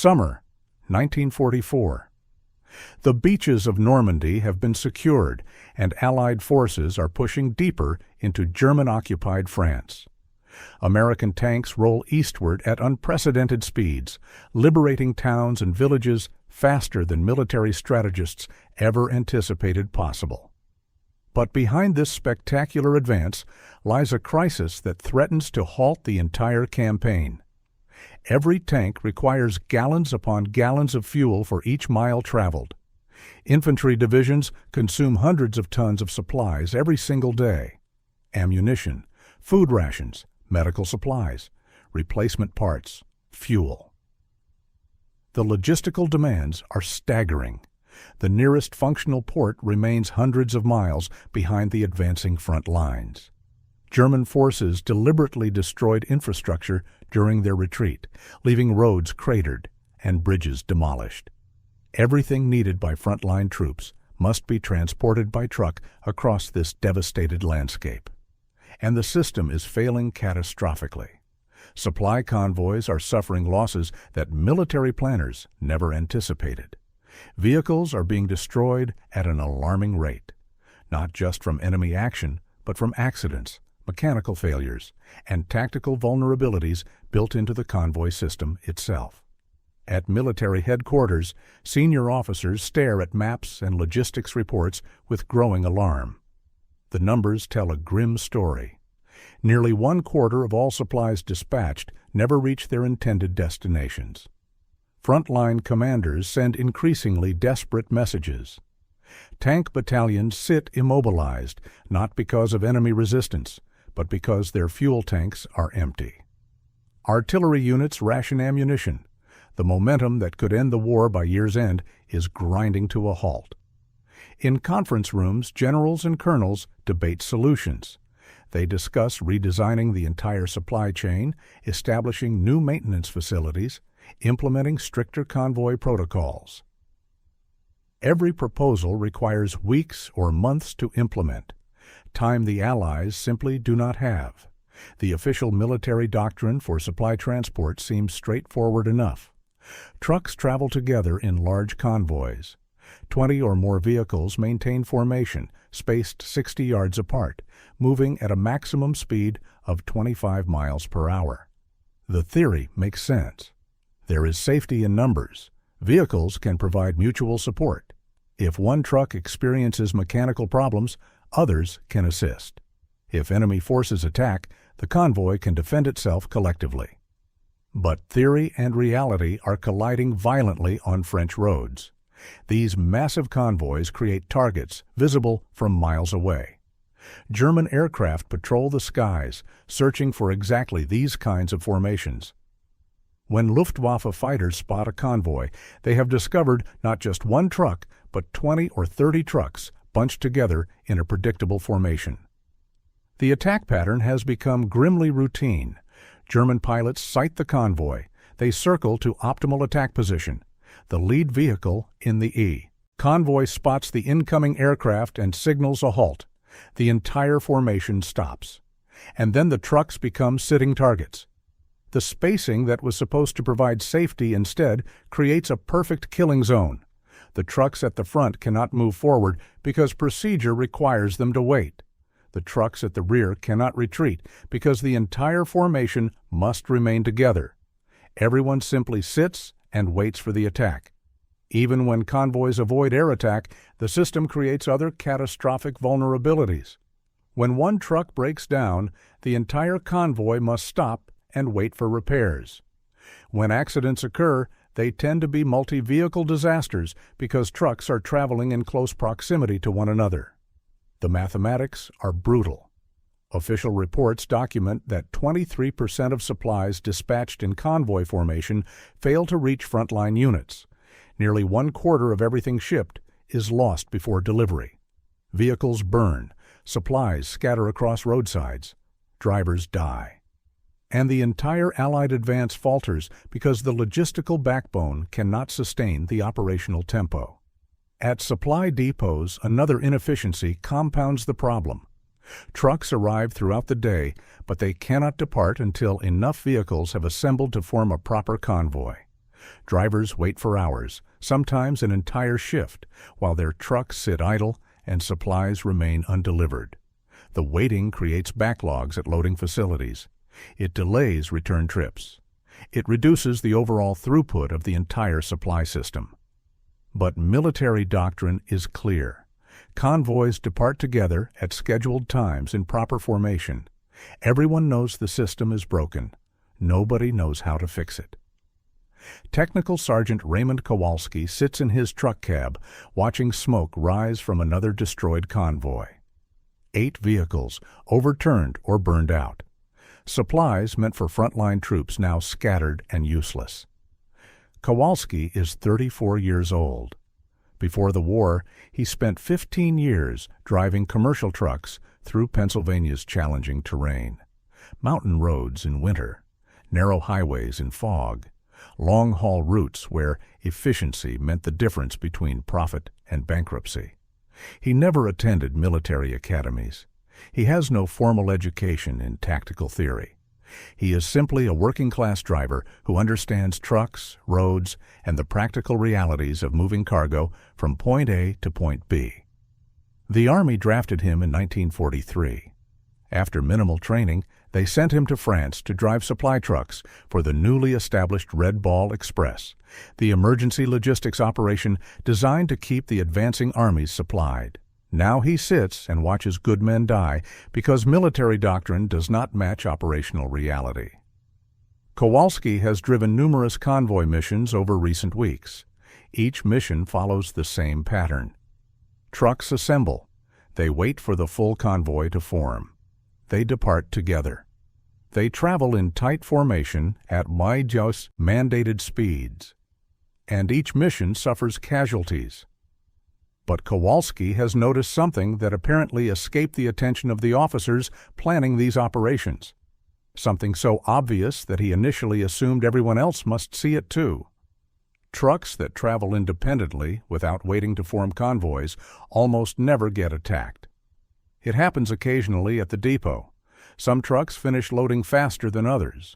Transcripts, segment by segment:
Summer, 1944. The beaches of Normandy have been secured, and Allied forces are pushing deeper into German-occupied France. American tanks roll eastward at unprecedented speeds, liberating towns and villages faster than military strategists ever anticipated possible. But behind this spectacular advance lies a crisis that threatens to halt the entire campaign. Every tank requires gallons upon gallons of fuel for each mile traveled. Infantry divisions consume hundreds of tons of supplies every single day. Ammunition, food rations, medical supplies, replacement parts, fuel. The logistical demands are staggering. The nearest functional port remains hundreds of miles behind the advancing front lines. German forces deliberately destroyed infrastructure during their retreat, leaving roads cratered and bridges demolished. Everything needed by frontline troops must be transported by truck across this devastated landscape. And the system is failing catastrophically. Supply convoys are suffering losses that military planners never anticipated. Vehicles are being destroyed at an alarming rate, not just from enemy action, but from accidents, mechanical failures, and tactical vulnerabilities built into the convoy system itself. At military headquarters, senior officers stare at maps and logistics reports with growing alarm. The numbers tell a grim story. Nearly 1/4 of all supplies dispatched never reach their intended destinations. Frontline commanders send increasingly desperate messages. Tank battalions sit immobilized, not because of enemy resistance, but because their fuel tanks are empty. Artillery units ration ammunition. The momentum that could end the war by year's end is grinding to a halt. In conference rooms, generals and colonels debate solutions. They discuss redesigning the entire supply chain, establishing new maintenance facilities, implementing stricter convoy protocols. Every proposal requires weeks or months to implement, time the Allies simply do not have. The official military doctrine for supply transport seems straightforward enough. Trucks travel together in large convoys. 20 or more vehicles maintain formation, spaced 60 yards apart, moving at a maximum speed of 25 miles per hour. The theory makes sense. There is safety in numbers. Vehicles can provide mutual support. If one truck experiences mechanical problems, others can assist. If enemy forces attack, the convoy can defend itself collectively. But theory and reality are colliding violently on French roads. These massive convoys create targets visible from miles away. German aircraft patrol the skies, searching for exactly these kinds of formations. When Luftwaffe fighters spot a convoy, they have discovered not just one truck, but 20 or 30 trucks bunched together in a predictable formation. The attack pattern has become grimly routine. German pilots sight the convoy. They circle to optimal attack position, the lead vehicle in the E. Convoy spots the incoming aircraft and signals a halt. The entire formation stops. And then the trucks become sitting targets. The spacing that was supposed to provide safety instead creates a perfect killing zone. The trucks at the front cannot move forward because procedure requires them to wait. The trucks at the rear cannot retreat because the entire formation must remain together. Everyone simply sits and waits for the attack. Even when convoys avoid air attack, the system creates other catastrophic vulnerabilities. When one truck breaks down, the entire convoy must stop and wait for repairs. When accidents occur, they tend to be multi-vehicle disasters because trucks are traveling in close proximity to one another. The mathematics are brutal. Official reports document that 23% of supplies dispatched in convoy formation fail to reach frontline units. Nearly 1/4 of everything shipped is lost before delivery. Vehicles burn, supplies scatter across roadsides, drivers die. And the entire Allied advance falters because the logistical backbone cannot sustain the operational tempo. At supply depots, another inefficiency compounds the problem. Trucks arrive throughout the day, but they cannot depart until enough vehicles have assembled to form a proper convoy. Drivers wait for hours, sometimes an entire shift, while their trucks sit idle and supplies remain undelivered. The waiting creates backlogs at loading facilities. It delays return trips. It reduces the overall throughput of the entire supply system. But military doctrine is clear. Convoys depart together at scheduled times in proper formation. Everyone knows the system is broken. Nobody knows how to fix it. Technical Sergeant Raymond Kowalski sits in his truck cab, watching smoke rise from another destroyed convoy. 8 vehicles, overturned or burned out. Supplies meant for frontline troops now scattered and useless. Kowalski is 34 years old. Before the war, he spent 15 years driving commercial trucks through Pennsylvania's challenging terrain. Mountain roads in winter, narrow highways in fog, long-haul routes where efficiency meant the difference between profit and bankruptcy. He never attended military academies. He has no formal education in tactical theory. He is simply a working-class driver who understands trucks, roads, and the practical realities of moving cargo from point A to point B. The Army drafted him in 1943. After minimal training, they sent him to France to drive supply trucks for the newly established Red Ball Express, the emergency logistics operation designed to keep the advancing armies supplied. Now he sits and watches good men die because military doctrine does not match operational reality. Kowalski has driven numerous convoy missions over recent weeks. Each mission follows the same pattern. Trucks assemble. They wait for the full convoy to form. They depart together. They travel in tight formation at WWII mandated speeds. And each mission suffers casualties. But Kowalski has noticed something that apparently escaped the attention of the officers planning these operations. Something so obvious that he initially assumed everyone else must see it too. Trucks that travel independently without waiting to form convoys almost never get attacked. It happens occasionally at the depot. Some trucks finish loading faster than others.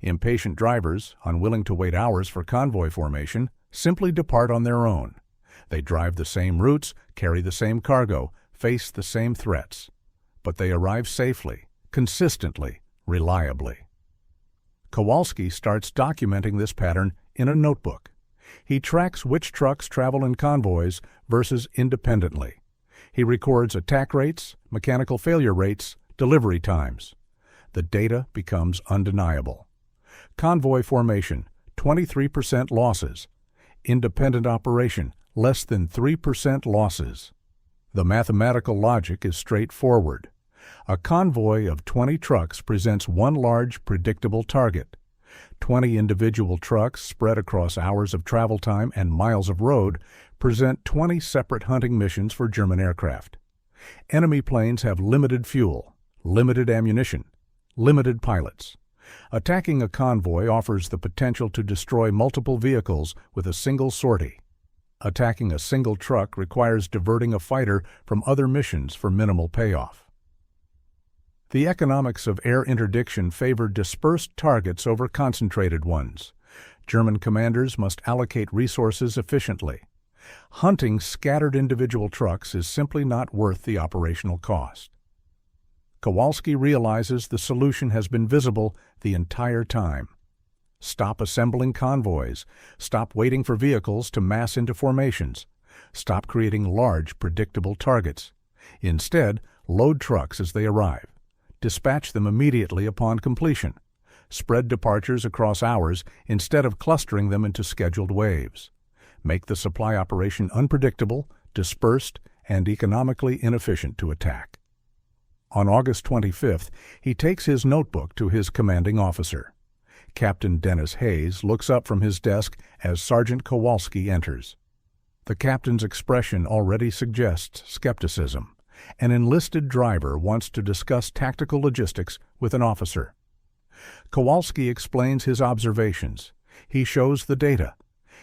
Impatient drivers, unwilling to wait hours for convoy formation, simply depart on their own. They drive the same routes, carry the same cargo, face the same threats. But they arrive safely, consistently, reliably. Kowalski starts documenting this pattern in a notebook. He tracks which trucks travel in convoys versus independently. He records attack rates, mechanical failure rates, delivery times. The data becomes undeniable. Convoy formation, 23% losses. Independent operation, less than 3% losses. The mathematical logic is straightforward. A convoy of 20 trucks presents one large, predictable target. 20 individual trucks spread across hours of travel time and miles of road present 20 separate hunting missions for German aircraft. Enemy planes have limited fuel, limited ammunition, limited pilots. Attacking a convoy offers the potential to destroy multiple vehicles with a single sortie. Attacking a single truck requires diverting a fighter from other missions for minimal payoff. The economics of air interdiction favor dispersed targets over concentrated ones. German commanders must allocate resources efficiently. Hunting scattered individual trucks is simply not worth the operational cost. Kowalski realizes the solution has been visible the entire time. Stop assembling convoys. Stop waiting for vehicles to mass into formations. Stop creating large, predictable targets. Instead, load trucks as they arrive. Dispatch them immediately upon completion. Spread departures across hours instead of clustering them into scheduled waves. Make the supply operation unpredictable, dispersed, and economically inefficient to attack. On August 25th, he takes his notebook to his commanding officer. Captain Dennis Hayes looks up from his desk as Sergeant Kowalski enters. The captain's expression already suggests skepticism. An enlisted driver wants to discuss tactical logistics with an officer. Kowalski explains his observations. He shows the data.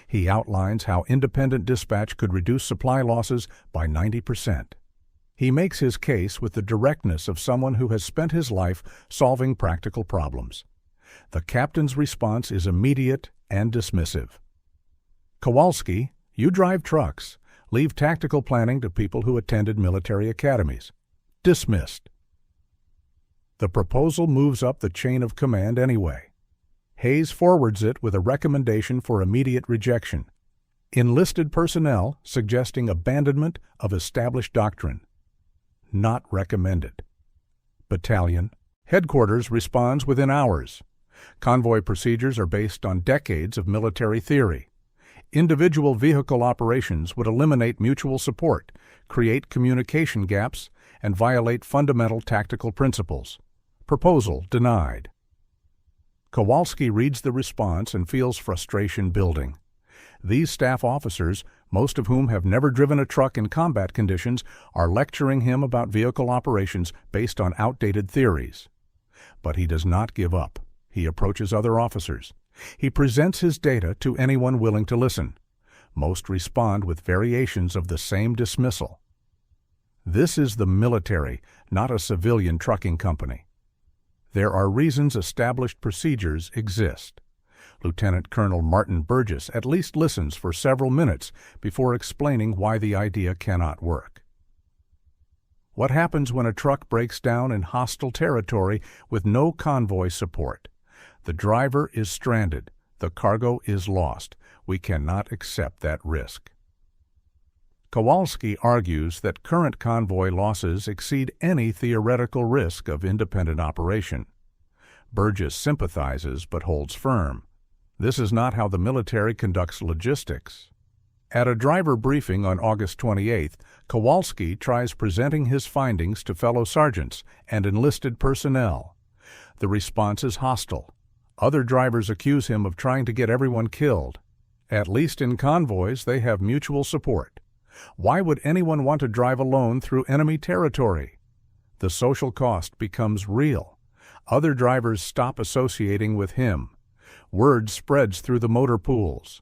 He outlines how independent dispatch could reduce supply losses by 90%. He makes his case with the directness of someone who has spent his life solving practical problems. The captain's response is immediate and dismissive. Kowalski, you drive trucks. Leave tactical planning to people who attended military academies. Dismissed. The proposal moves up the chain of command anyway. Hayes forwards it with a recommendation for immediate rejection. Enlisted personnel suggesting abandonment of established doctrine. Not recommended. Battalion. Headquarters responds within hours. Convoy procedures are based on decades of military theory. Individual vehicle operations would eliminate mutual support, create communication gaps, and violate fundamental tactical principles. Proposal denied. Kowalski reads the response and feels frustration building. These staff officers, most of whom have never driven a truck in combat conditions, are lecturing him about vehicle operations based on outdated theories. But he does not give up. He approaches other officers. He presents his data to anyone willing to listen. Most respond with variations of the same dismissal. This is the military, not a civilian trucking company. There are reasons established procedures exist. Lieutenant Colonel Martin Burgess at least listens for several minutes before explaining why the idea cannot work. What happens when a truck breaks down in hostile territory with no convoy support? The driver is stranded. The cargo is lost. We cannot accept that risk. Kowalski argues that current convoy losses exceed any theoretical risk of independent operation. Burgess sympathizes but holds firm. This is not how the military conducts logistics. At a driver briefing on August 28th, Kowalski tries presenting his findings to fellow sergeants and enlisted personnel. The response is hostile. Other drivers accuse him of trying to get everyone killed. At least in convoys, they have mutual support. Why would anyone want to drive alone through enemy territory? The social cost becomes real. Other drivers stop associating with him. Word spreads through the motor pools.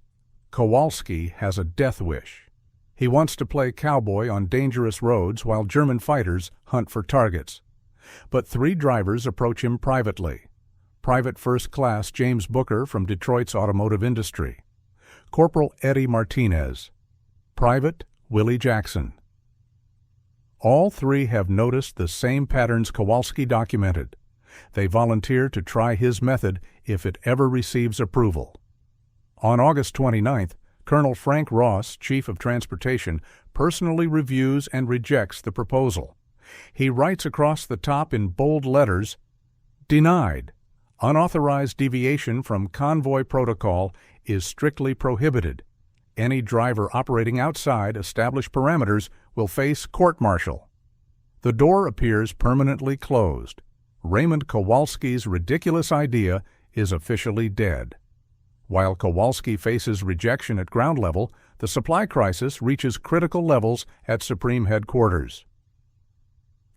Kowalski has a death wish. He wants to play cowboy on dangerous roads while German fighters hunt for targets. But 3 drivers approach him privately. Private First Class James Booker from Detroit's automotive industry. Corporal Eddie Martinez. Private Willie Jackson. All 3 have noticed the same patterns Kowalski documented. They volunteer to try his method if it ever receives approval. On August 29th, Colonel Frank Ross, Chief of Transportation, personally reviews and rejects the proposal. He writes across the top in bold letters, "Denied. Unauthorized deviation from convoy protocol is strictly prohibited. Any driver operating outside established parameters will face court-martial." The door appears permanently closed. Raymond Kowalski's ridiculous idea is officially dead. While Kowalski faces rejection at ground level, the supply crisis reaches critical levels at Supreme Headquarters.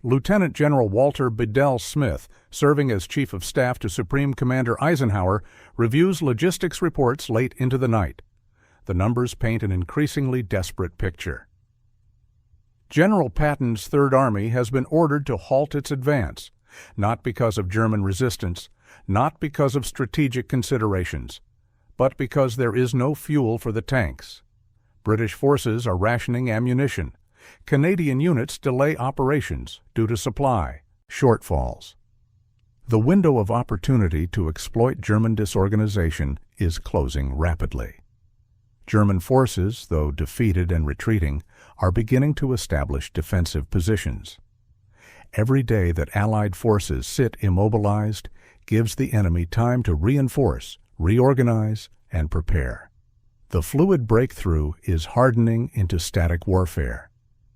Lieutenant General Walter Bedell Smith, serving as Chief of Staff to Supreme Commander Eisenhower, reviews logistics reports late into the night. The numbers paint an increasingly desperate picture. General Patton's Third Army has been ordered to halt its advance, not because of German resistance, not because of strategic considerations, but because there is no fuel for the tanks. British forces are rationing ammunition. Canadian units delay operations due to supply shortfalls. The window of opportunity to exploit German disorganization is closing rapidly. German forces, though defeated and retreating, are beginning to establish defensive positions. Every day that Allied forces sit immobilized gives the enemy time to reinforce, reorganize, and prepare. The fluid breakthrough is hardening into static warfare.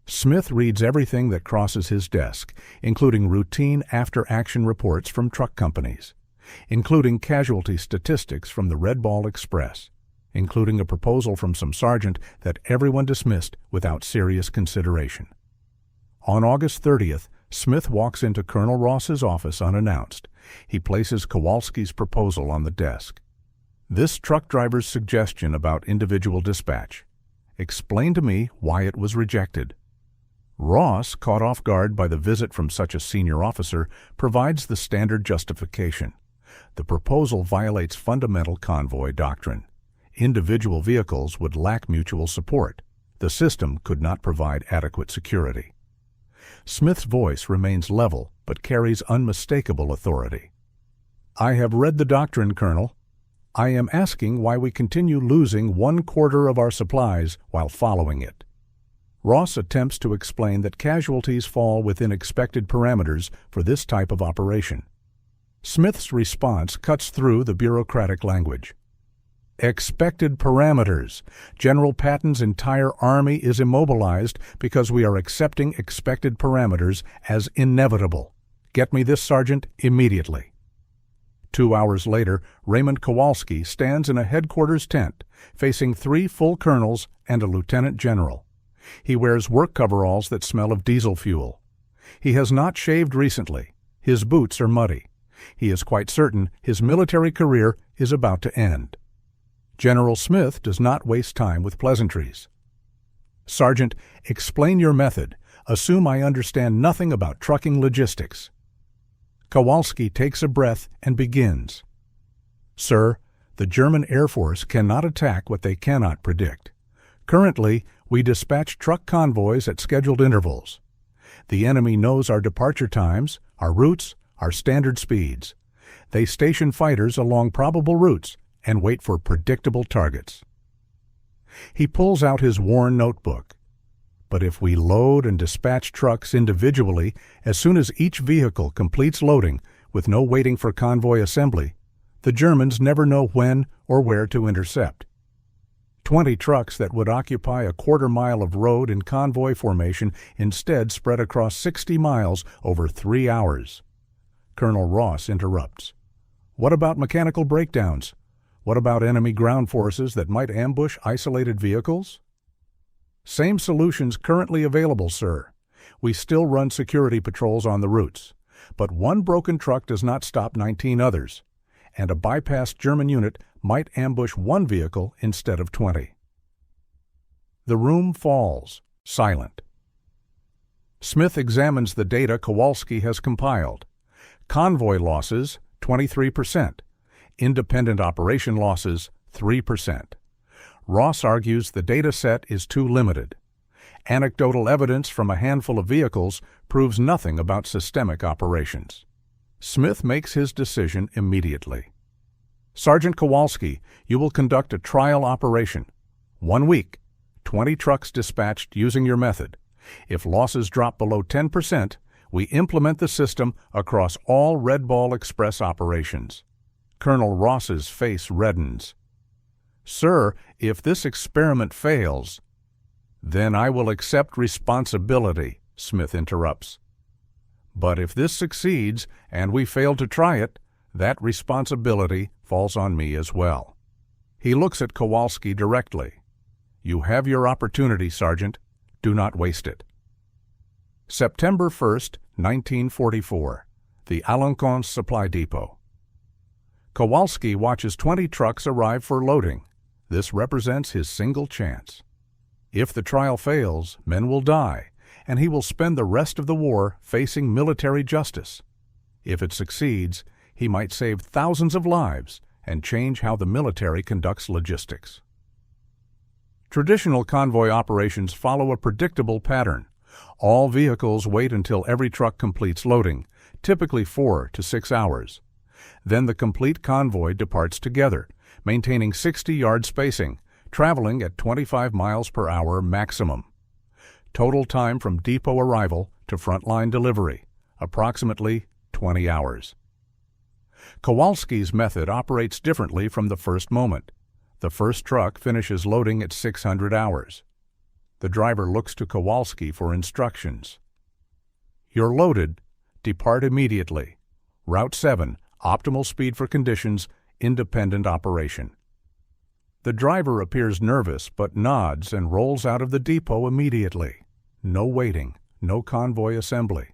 Smith reads everything that crosses his desk, including routine after-action reports from truck companies, including casualty statistics from the Red Ball Express, including a proposal from some sergeant that everyone dismissed without serious consideration. On August 30th, Smith walks into Colonel Ross's office unannounced. He places Kowalski's proposal on the desk. This truck driver's suggestion about individual dispatch. Explain to me why it was rejected. Ross, caught off guard by the visit from such a senior officer, provides the standard justification. The proposal violates fundamental convoy doctrine. individual vehicles would lack mutual support. The system could not provide adequate security. Smith's voice remains level but carries unmistakable authority. I have read the doctrine, Colonel. I am asking why we continue losing 1/4 of our supplies while following it. Ross attempts to explain that casualties fall within expected parameters for this type of operation. Smith's response cuts through the bureaucratic language. Expected parameters. General Patton's entire army is immobilized because we are accepting expected parameters as inevitable. Get me this, Sergeant, immediately. 2 hours later, Raymond Kowalski stands in a headquarters tent, facing 3 full colonels and a lieutenant general. He wears work coveralls that smell of diesel fuel. He has not shaved recently. His boots are muddy. He is quite certain his military career is about to end. General Smith does not waste time with pleasantries. Sergeant, explain your method. Assume I understand nothing about trucking logistics. Kowalski takes a breath and begins. Sir, the German Air Force cannot attack what they cannot predict. Currently, we dispatch truck convoys at scheduled intervals. The enemy knows our departure times, our routes, our standard speeds. They station fighters along probable routes and wait for predictable targets. He pulls out his worn notebook. But if we load and dispatch trucks individually as soon as each vehicle completes loading with no waiting for convoy assembly, the Germans never know when or where to intercept. 20 trucks that would occupy a 1/4 mile of road in convoy formation instead spread across 60 miles over 3 hours. Colonel Ross interrupts. What about mechanical breakdowns? What about enemy ground forces that might ambush isolated vehicles? Same solutions currently available, sir. We still run security patrols on the routes, but one broken truck does not stop 19 others, and a bypassed German unit might ambush one vehicle instead of 20. The room falls, silent. Smith examines the data Kowalski has compiled. Convoy losses, 23%. Independent operation losses, 3%. Ross argues the data set is too limited. Anecdotal evidence from a handful of vehicles proves nothing about systemic operations. Smith makes his decision immediately. Sergeant Kowalski, you will conduct a trial operation. 1 week, 20 trucks dispatched using your method. If losses drop below 10%, we implement the system across all Red Ball Express operations. Colonel Ross's face reddens. Sir, if this experiment fails, then I will accept responsibility, Smith interrupts. But if this succeeds and we fail to try it, that responsibility falls on me as well. He looks at Kowalski directly. You have your opportunity, Sergeant. Do not waste it. September 1st, 1944. The Alençon Supply Depot. Kowalski watches 20 trucks arrive for loading. This represents his single chance. If the trial fails, men will die, and he will spend the rest of the war facing military justice. If it succeeds, he might save thousands of lives and change how the military conducts logistics. Traditional convoy operations follow a predictable pattern. All vehicles wait until every truck completes loading, typically 4 to 6 hours. Then the complete convoy departs together, maintaining 60-yard spacing, traveling at 25 miles per hour maximum. Total time from depot arrival to frontline delivery, approximately 20 hours. Kowalski's method operates differently from the first moment. The first truck finishes loading at 600 hours. The driver looks to Kowalski for instructions. You're loaded. Depart immediately. Route 7, optimal speed for conditions, independent operation. The driver appears nervous but nods and rolls out of the depot immediately. No waiting, no convoy assembly.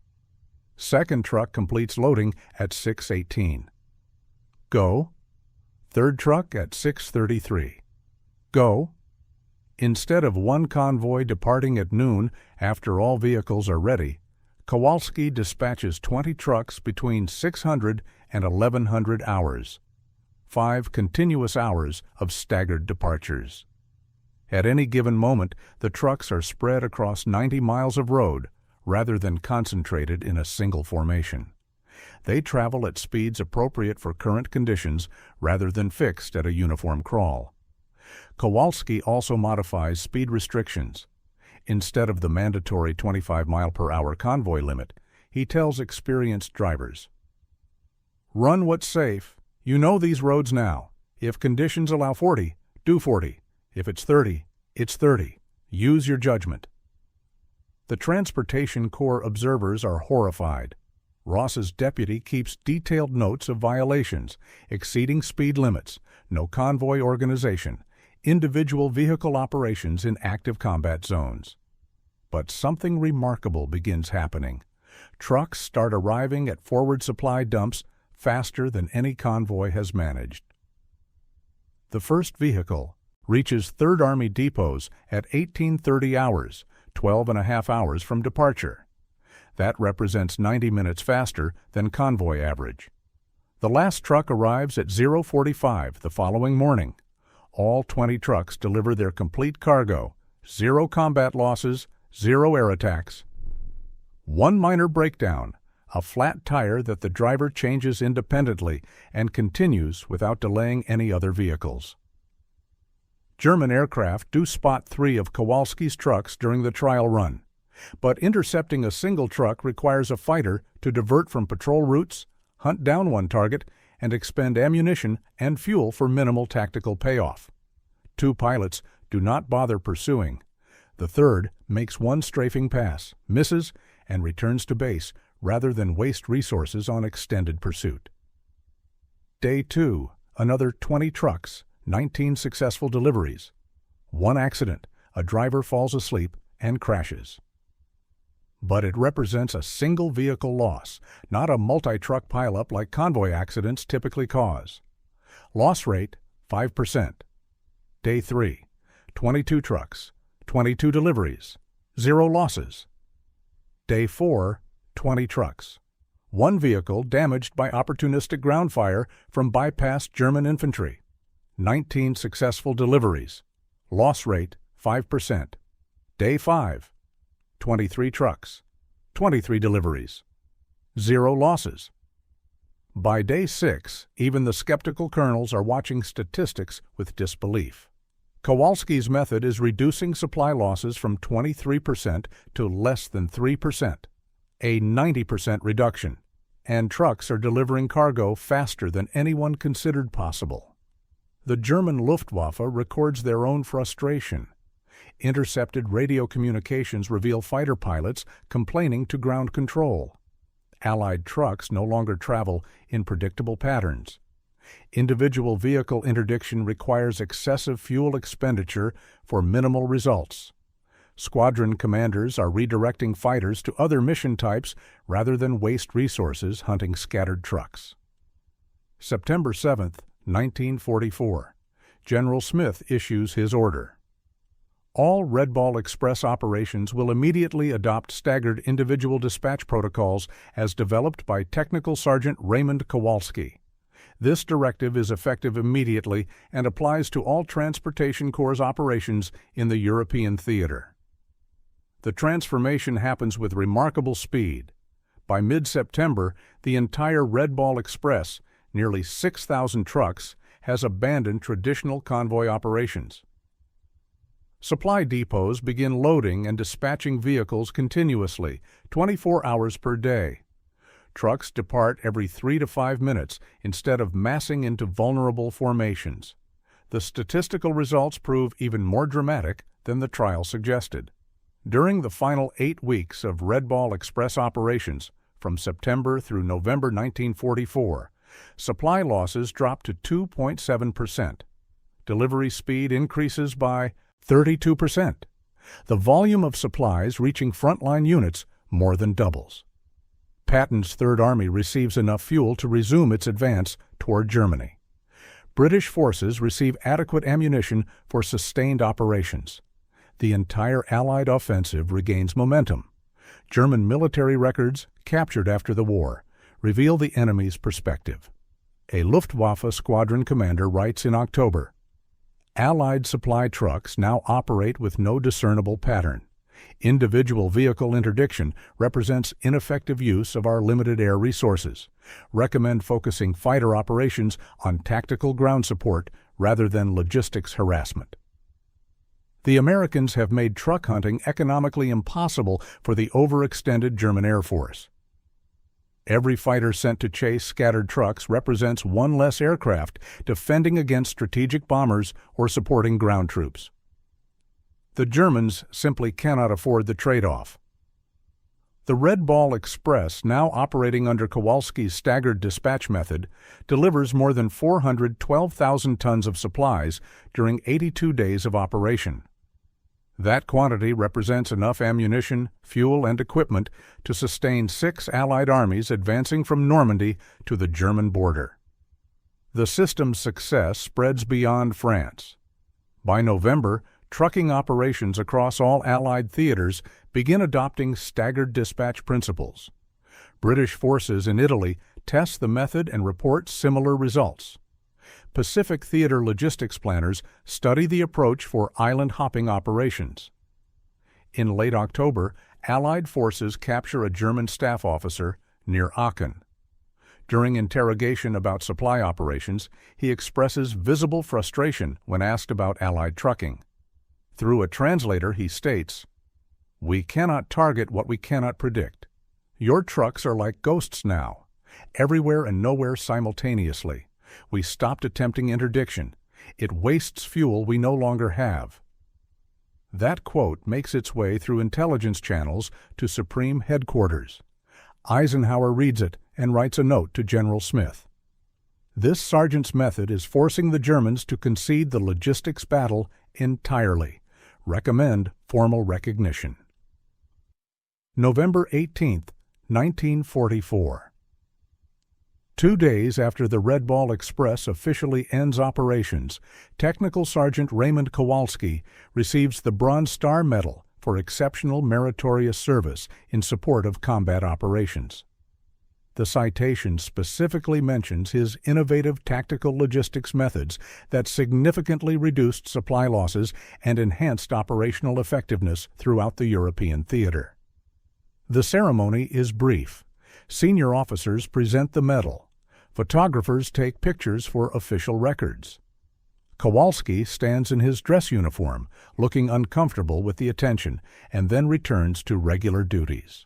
Second truck completes loading at 6:18. Go. Third truck at 6:33. Go. Instead of one convoy departing at noon after all vehicles are ready, Kowalski dispatches 20 trucks between 600 and 1100 hours. 5 continuous hours of staggered departures. At any given moment, the trucks are spread across 90 miles of road rather than concentrated in a single formation. They travel at speeds appropriate for current conditions rather than fixed at a uniform crawl. Kowalski also modifies speed restrictions. Instead of the mandatory 25-mile-per-hour convoy limit, he tells experienced drivers, "Run what's safe. You know these roads now. If conditions allow 40, do 40. If it's 30, it's 30. Use your judgment." The Transportation Corps observers are horrified. Ross's deputy keeps detailed notes of violations, exceeding speed limits, no convoy organization, individual vehicle operations in active combat zones. But something remarkable begins happening. Trucks start arriving at forward supply dumps faster than any convoy has managed. The first vehicle reaches Third Army depots at 18:30 hours, 12.5 hours from departure. That represents 90 minutes faster than convoy average. The last truck arrives at 0:45 the following morning. All 20 trucks deliver their complete cargo, 0 combat losses, 0 air attacks. One minor breakdown, a flat tire that the driver changes independently and continues without delaying any other vehicles. German aircraft do spot 3 of Kowalski's trucks during the trial run, but intercepting a single truck requires a fighter to divert from patrol routes, hunt down one target, and expend ammunition and fuel for minimal tactical payoff. 2 pilots do not bother pursuing. The third makes one strafing pass, misses, and returns to base rather than waste resources on extended pursuit. Day 2, another 20 trucks, 19 successful deliveries. 1 accident, a driver falls asleep and crashes. But it represents a single vehicle loss, not a multi-truck pileup like convoy accidents typically cause. Loss rate, 5%. Day 3, 22 trucks, 22 deliveries, 0 losses. Day 4, 20 trucks. 1 vehicle damaged by opportunistic ground fire from bypassed German infantry. 19 successful deliveries. Loss rate, 5%. Day 5, 23 trucks, 23 deliveries, 0 losses. By day 6, even the skeptical colonels are watching statistics with disbelief. Kowalski's method is reducing supply losses from 23% to less than 3%, a 90% reduction, and trucks are delivering cargo faster than anyone considered possible. The German Luftwaffe records their own frustration. Intercepted radio communications reveal fighter pilots complaining to ground control. Allied trucks no longer travel in predictable patterns. Individual vehicle interdiction requires excessive fuel expenditure for minimal results. Squadron commanders are redirecting fighters to other mission types rather than waste resources hunting scattered trucks. September 7, 1944. General Smith issues his order. All Red Ball Express operations will immediately adopt staggered individual dispatch protocols as developed by Technical Sergeant Raymond Kowalski. This directive is effective immediately and applies to all Transportation Corps operations in the European theater. The transformation happens with remarkable speed. By mid-September, the entire Red Ball Express, nearly 6,000 trucks, has abandoned traditional convoy operations. Supply depots begin loading and dispatching vehicles continuously, 24 hours per day. Trucks depart every 3 to 5 minutes instead of massing into vulnerable formations. The statistical results prove even more dramatic than the trial suggested. During the final 8 weeks of Red Ball Express operations, from September through November 1944, supply losses drop to 2.7%. Delivery speed increases by 32%. The volume of supplies reaching frontline units more than doubles. Patton's Third Army receives enough fuel to resume its advance toward Germany. British forces receive adequate ammunition for sustained operations. The entire Allied offensive regains momentum. German military records, captured after the war, reveal the enemy's perspective. A Luftwaffe squadron commander writes in October, "Allied supply trucks now operate with no discernible pattern. Individual vehicle interdiction represents ineffective use of our limited air resources. Recommend focusing fighter operations on tactical ground support rather than logistics harassment." The Americans have made truck hunting economically impossible for the overextended German Air Force. Every fighter sent to chase scattered trucks represents one less aircraft defending against strategic bombers or supporting ground troops. The Germans simply cannot afford the trade-off. The Red Ball Express, now operating under Kowalski's staggered dispatch method, delivers more than 412,000 tons of supplies during 82 days of operation. That quantity represents enough ammunition, fuel, and equipment to sustain 6 Allied armies advancing from Normandy to the German border. The system's success spreads beyond France. By November, trucking operations across all Allied theaters begin adopting staggered dispatch principles. British forces in Italy test the method and report similar results. Pacific Theater logistics planners study the approach for island-hopping operations. In late October, Allied forces capture a German staff officer near Aachen. During interrogation about supply operations, he expresses visible frustration when asked about Allied trucking. Through a translator, he states, "We cannot target what we cannot predict. Your trucks are like ghosts now, everywhere and nowhere simultaneously. We stopped attempting interdiction. It wastes fuel we no longer have." That quote makes its way through intelligence channels to Supreme Headquarters. Eisenhower reads it and writes a note to General Smith. This sergeant's method is forcing the Germans to concede the logistics battle entirely. Recommend formal recognition. November 18, 1944. 2 days after the Red Ball Express officially ends operations, Technical Sergeant Raymond Kowalski receives the Bronze Star Medal for exceptional meritorious service in support of combat operations. The citation specifically mentions his innovative tactical logistics methods that significantly reduced supply losses and enhanced operational effectiveness throughout the European theater. The ceremony is brief. Senior officers present the medal. Photographers take pictures for official records. Kowalski stands in his dress uniform, looking uncomfortable with the attention, and then returns to regular duties.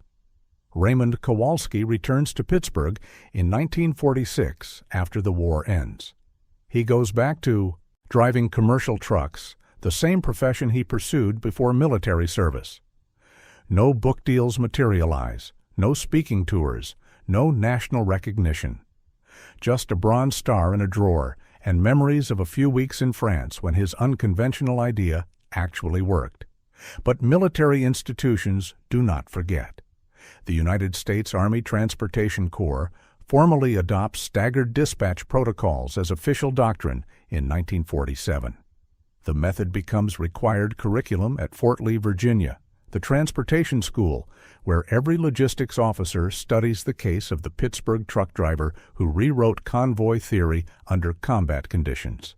Raymond Kowalski returns to Pittsburgh in 1946 after the war ends. He goes back to driving commercial trucks, the same profession he pursued before military service. No book deals materialize, no speaking tours, no national recognition. Just a Bronze Star in a drawer and memories of a few weeks in France when his unconventional idea actually worked. But military institutions do not forget. The United States Army Transportation Corps formally adopts staggered dispatch protocols as official doctrine in 1947. The method becomes required curriculum at Fort Lee, Virginia, the transportation school, where every logistics officer studies the case of the Pittsburgh truck driver who rewrote convoy theory under combat conditions.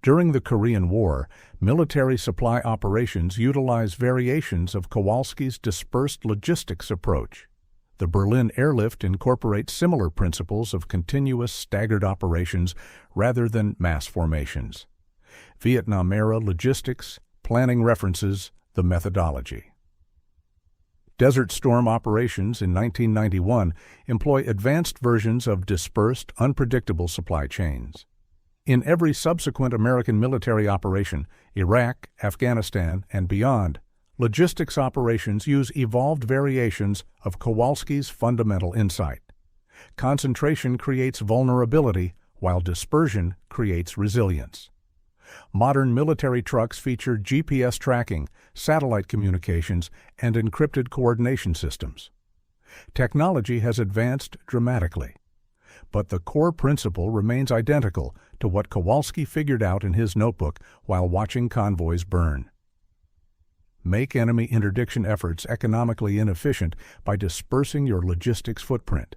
During the Korean War, military supply operations utilize variations of Kowalski's dispersed logistics approach. The Berlin airlift incorporates similar principles of continuous staggered operations rather than mass formations. Vietnam-era logistics, planning references, the methodology. Desert Storm operations in 1991 employ advanced versions of dispersed, unpredictable supply chains. In every subsequent American military operation, Iraq, Afghanistan, and beyond, logistics operations use evolved variations of Kowalski's fundamental insight. Concentration creates vulnerability, while dispersion creates resilience. Modern military trucks feature GPS tracking, satellite communications, and encrypted coordination systems. Technology has advanced dramatically, but the core principle remains identical to what Kowalski figured out in his notebook while watching convoys burn. Make enemy interdiction efforts economically inefficient by dispersing your logistics footprint.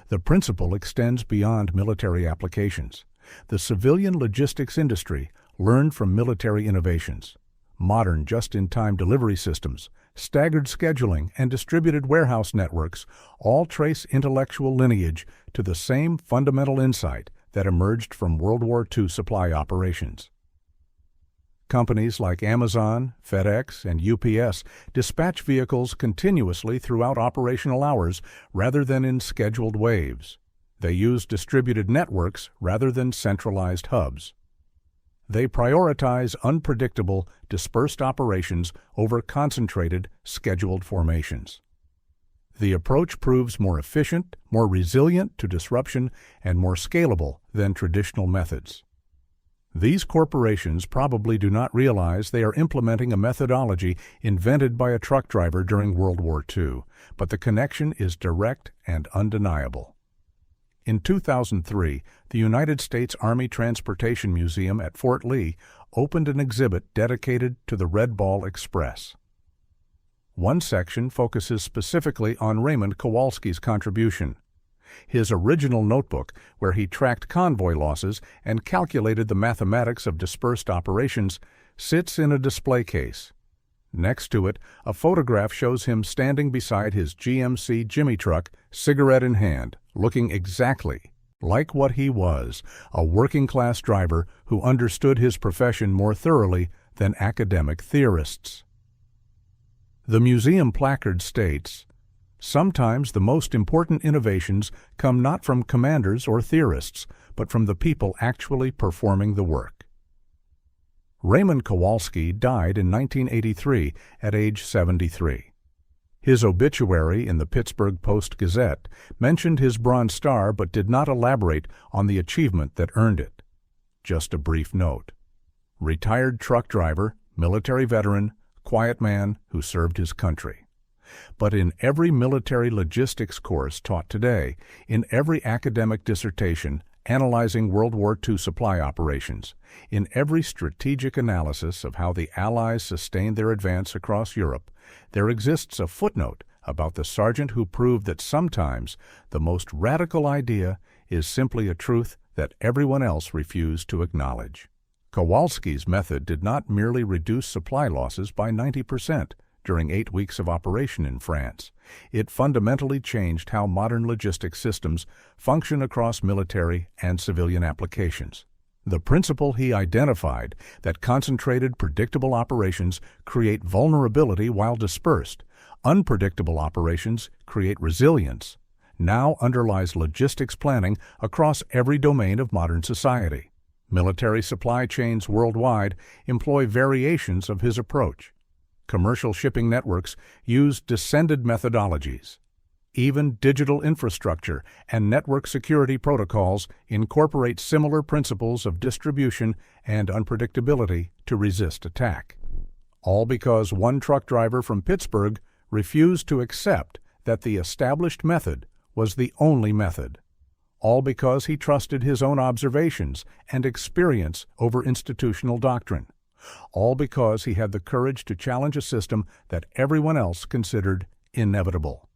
The principle extends beyond military applications. The civilian logistics industry learned from military innovations. Modern just-in-time delivery systems, staggered scheduling, and distributed warehouse networks all trace intellectual lineage to the same fundamental insight that emerged from World War II supply operations. Companies like Amazon, FedEx, and UPS dispatch vehicles continuously throughout operational hours rather than in scheduled waves. They use distributed networks rather than centralized hubs. They prioritize unpredictable, dispersed operations over concentrated, scheduled formations. The approach proves more efficient, more resilient to disruption, and more scalable than traditional methods. These corporations probably do not realize they are implementing a methodology invented by a truck driver during World War II, but the connection is direct and undeniable. In 2003, the United States Army Transportation Museum at Fort Lee opened an exhibit dedicated to the Red Ball Express. One section focuses specifically on Raymond Kowalski's contribution. His original notebook, where he tracked convoy losses and calculated the mathematics of dispersed operations, sits in a display case. Next to it, a photograph shows him standing beside his GMC Jimmy truck, cigarette in hand, looking exactly like what he was, a working-class driver who understood his profession more thoroughly than academic theorists. The museum placard states, "Sometimes the most important innovations come not from commanders or theorists, but from the people actually performing the work." Raymond Kowalski died in 1983 at age 73. His obituary in the Pittsburgh Post-Gazette mentioned his Bronze Star but did not elaborate on the achievement that earned it. Just a brief note. Retired truck driver, military veteran, quiet man who served his country. But in every military logistics course taught today, in every academic dissertation analyzing World War II supply operations, in every strategic analysis of how the Allies sustained their advance across Europe, there exists a footnote about the sergeant who proved that sometimes the most radical idea is simply a truth that everyone else refused to acknowledge. Kowalski's method did not merely reduce supply losses by 90%. During 8 weeks of operation in France. It fundamentally changed how modern logistics systems function across military and civilian applications. The principle he identified, that concentrated, predictable operations create vulnerability while dispersed, unpredictable operations create resilience, now underlies logistics planning across every domain of modern society. Military supply chains worldwide employ variations of his approach. Commercial shipping networks use descended methodologies. Even digital infrastructure and network security protocols incorporate similar principles of distribution and unpredictability to resist attack. All because one truck driver from Pittsburgh refused to accept that the established method was the only method. All because he trusted his own observations and experience over institutional doctrine. All because he had the courage to challenge a system that everyone else considered inevitable.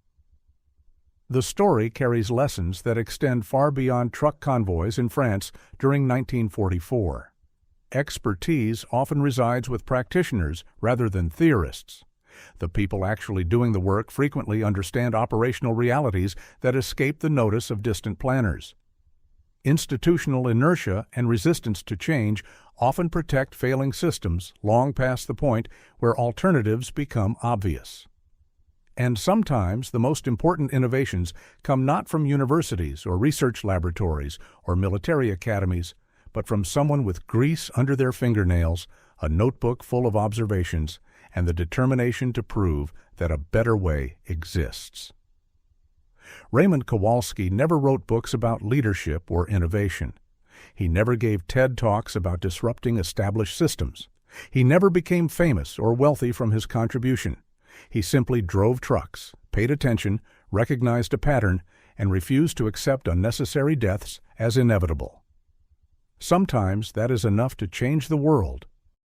The story carries lessons that extend far beyond truck convoys in France during 1944. Expertise often resides with practitioners rather than theorists. The people actually doing the work frequently understand operational realities that escape the notice of distant planners. Institutional inertia and resistance to change often protect failing systems long past the point where alternatives become obvious. And sometimes the most important innovations come not from universities or research laboratories or military academies, but from someone with grease under their fingernails, a notebook full of observations, and the determination to prove that a better way exists. Raymond Kowalski never wrote books about leadership or innovation. He never gave TED Talks about disrupting established systems. He never became famous or wealthy from his contribution. He simply drove trucks, paid attention, recognized a pattern, and refused to accept unnecessary deaths as inevitable. Sometimes that is enough to change the world